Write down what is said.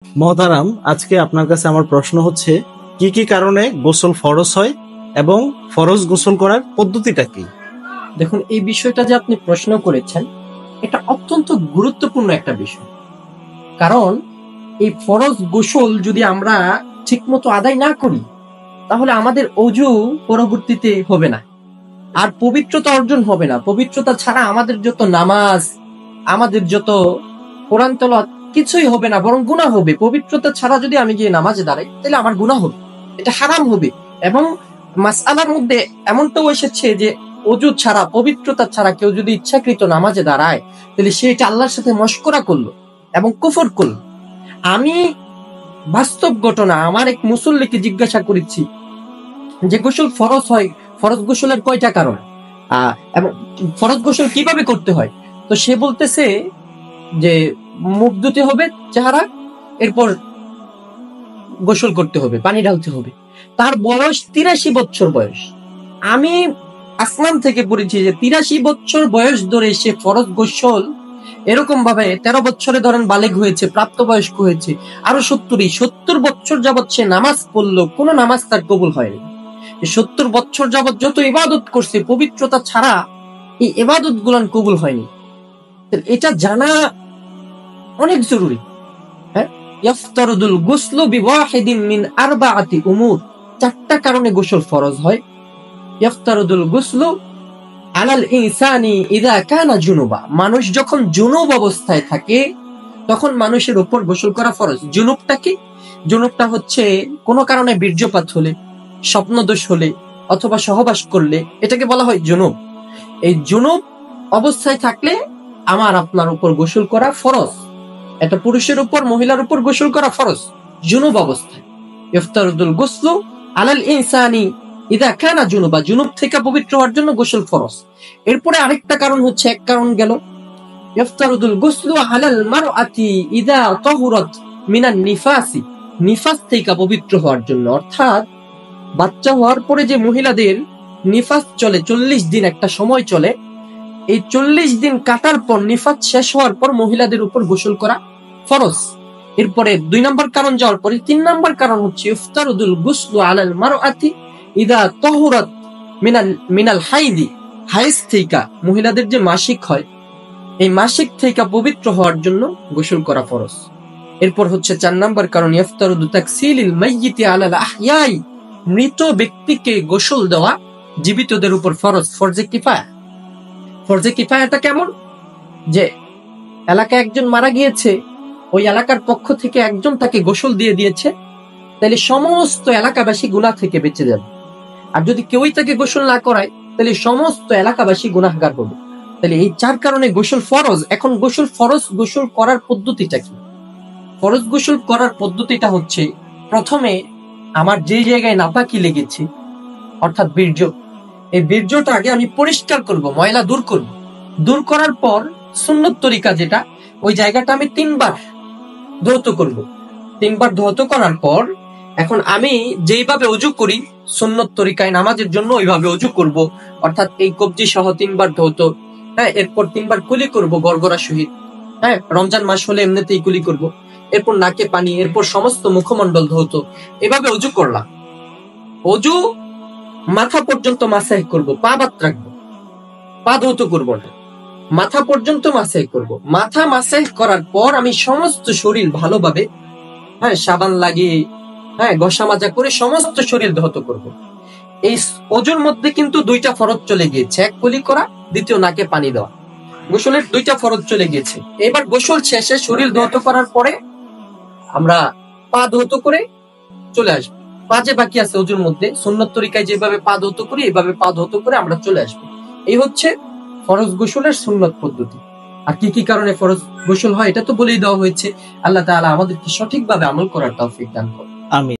মহতারাম, আজকে আপনার কাছে আমার প্রশ্ন হচ্ছে, কি কি কারণে গোসল ফরজ হয় এবং ফরজ গোসল করার পদ্ধতিটা কি? দেখুন, এই বিষয়টা যে আপনি প্রশ্ন করেছেন, এটা অত্যন্ত গুরুত্বপূর্ণ একটা বিষয়। কারণ এই ফরজ গোসল যদি আমরা ঠিকমতো আদায় না করি, তাহলে আমাদের অজু পরবর্তীতে হবে না, আর পবিত্রতা অর্জন হবে না। পবিত্রতা ছাড়া আমাদের যত নামাজ, আমাদের যত কোরআন তেলাওয়াত কিছুই হবে না, বরং গুনাহ হবে। পবিত্রতা ছাড়া যদি আমি গিয়ে নামাজে দাঁড়াই, তাহলে আমার গুনাহ হবে, এটা হারাম হবে। এবং মাসআলার মধ্যে এমনটাও এসেছে যে অজু ছাড়া, পবিত্রতা ছাড়া কেউ যদি ইচ্ছাকৃত নামাজে দাঁড়ায়, তাহলে সে এটা আল্লাহর সাথে মশকরা করলো এবং কুফর করলো। আমি বাস্তব ঘটনা, আমার এক মুসল্লিকে জিজ্ঞাসা করেছি যে গোসল ফরজ হয়, ফরজ গোসলের কয়টা কারণ, এবং ফরজ গোসল কিভাবে করতে হয়। তো সে বলতেছে যে মুখ ধুতে হবে, চেহারা, এরপর গোসল করতে হবে, পানি ঢালতে হবে। তার বয়স 83 বছর বয়স। আমি আসমান থেকে পড়েছি যে 83 বছর বয়স ধরে সে ফরজ গোসল এরকম ভাবে 13 বছরে ধরেন বালেগ হয়েছে, প্রাপ্তবয়স্ক হয়েছে, আরো 70 বছর যাবৎ সে নামাজ পড়লো, কোনো নামাজ তার কবুল হয়নি। 70 বছর যাবৎ যত ইবাদত করছে, পবিত্রতা ছাড়া এই ইবাদত গুলান কবুল হয়নি। এটা জানা অনেক জরুরি। ইফতারুদুল গুসলু বিওয়াহিদিন মিন আরবাআতি উমুর, চারটা কারণে গোসল ফরজ হয়। ইফতারুদুল গুসলু আলাল ইনসানি ইযা কানা জুনুবা, মানুষ যখন জুনুব অবস্থায় থাকে তখন মানুষের উপর গোসল করা ফরজ। জুনুবটা কি? জুনুবটা হচ্ছে কোনো কারণে বীর্যপাত হলে, স্বপ্নদোষ হলে, অথবা সহবাস করলে, এটাকে বলা হয় জুনুব। এই জুনুব অবস্থায় থাকলে আমার আপনার উপর গোসল করা ফরজ। এটা পুরুষের উপর, মহিলার উপর গোসল করা ফরজ জুনুব অবস্থায়। ইফতারুদুল গুসলু আলাল ইনসানি ইযা কানা জুনুবা, জুনুব থেকে পবিত্র হওয়ার জন্য গোসল ফরজ। এরপরে আরেকটা কারণ হচ্ছে, এক কারণ গেল, ইফতারুদুল গুসলু আলাল মারআতি ইযা তাহুরাত মিনান নিফাসি, নিফাস থেকে পবিত্র হওয়ার জন্য। অর্থাৎ বাচ্চা হওয়ার পরে যে মহিলাদের নিফাস চলে, 40 দিন একটা সময় চলে, এই 40 দিন কাটার পর, নিফাস শেষ হওয়ার পর মহিলাদের উপর গোসল করা ফরজ। এরপরে 2 নম্বর কারণ যাওয়ার পরে 3 নম্বর কারণ হচ্ছে ইফতারুদুল গুসলু আলাল মারআতি ইযা তাহুরাত মিনাল হাইদি, হাইজ থেকে, মহিলাদের যে মাসিক হয়, এই মাসিক থেকে পবিত্র হওয়ার জন্য গোসল করা ফরজ। এরপর হচ্ছে 4 নম্বর কারণ ইফতারুদু তাকসিলিল মাইয়িতি আলাল আহইয়াই, মৃত ব্যক্তিকে গোসল দেওয়া জীবিতদের উপর ফরজ, ফরজে কিফায়া। ফরজে কিফায়াটা কেমন? যে এলাকায় একজন মারা গিয়েছে, ওই এলাকার পক্ষ থেকে একজন তাকে গোসল দিয়ে দিয়েছে, তাহলে সমস্ত এলাকাবাসী গুনাহ থেকে বেঁচে যাবে। আর যদি কেউই তাকে গোসল না করায়, তাহলে সমস্ত এলাকাবাসী গুনাহগার হবে। তাহলে এই 4 কারণে গোসল ফরজ। এখন গোসল ফরজ গোসল করার পদ্ধতিটা কি? ফরজ গোসল করার পদ্ধতিটা হচ্ছে, প্রথমে আমার যে জায়গায় নাপাকি লেগেছে, অর্থাৎ বীর্য, এই বীর্যটা আগে আমি পরিষ্কার করব, ময়লা দূর করব। দূর করার পর সুন্নত তরিকা যেটা, ওই জায়গাটা আমি 3 বার ধৌত করব। 3 বার ধৌত করার পর এখন আমি যেইভাবে ওযু করি সুন্নত তরিকায় নামাজের জন্য, ওইভাবে ওযু করব। অর্থাৎ এই কবজি সহ 3 বার ধৌত, এরপর 3 বার কুলি করব গড়গড়া সহিত। রমজান মাস হলে এমনিতেই কুলি করব। এরপর নাকে পানি, এরপর সমস্ত মুখমণ্ডল ধৌত। এভাবে ওযু করলাম। ওযু মাথা পর্যন্ত মাসাহ করব, পা বাত রাখবো, পা ধৌত করব না, মাথা পর্যন্ত মাসাহ করব। মাথা মাসাহ করার পর আমি সমস্ত শরীর ভালোভাবে সাবান লাগিয়ে ঘষা মাজা করে সমস্ত শরীর ধৌত করব। এই ওযুর মধ্যে কিন্তু 2টা ফরজ চলে গিয়েছে, এক কুলি করা, দ্বিতীয় নাকে পানি দেওয়া। গোসলের 2টা ফরজ চলে গিয়েছে। এবার গোসল শেষে শরীর ধৌত করার পরে আমরা পা ধৌত করে চলে আসবো। পা যে বাকি আছে ওযুর মধ্যে, সুন্নত তরিকায় যেভাবে পা ধৌত করি, এইভাবে পা ধৌত করে আমরা চলে আসবো। এই হচ্ছে ফরজ গোসলের সুন্নত পদ্ধতি। আর কি কি কারণে ফরজ গোসল হয় এটা তো বলেই দেওয়া হয়েছে। আল্লাহ তাআলা আমাদেরকে সঠিকভাবে আমল করার তৌফিক দান করুন। আমিন।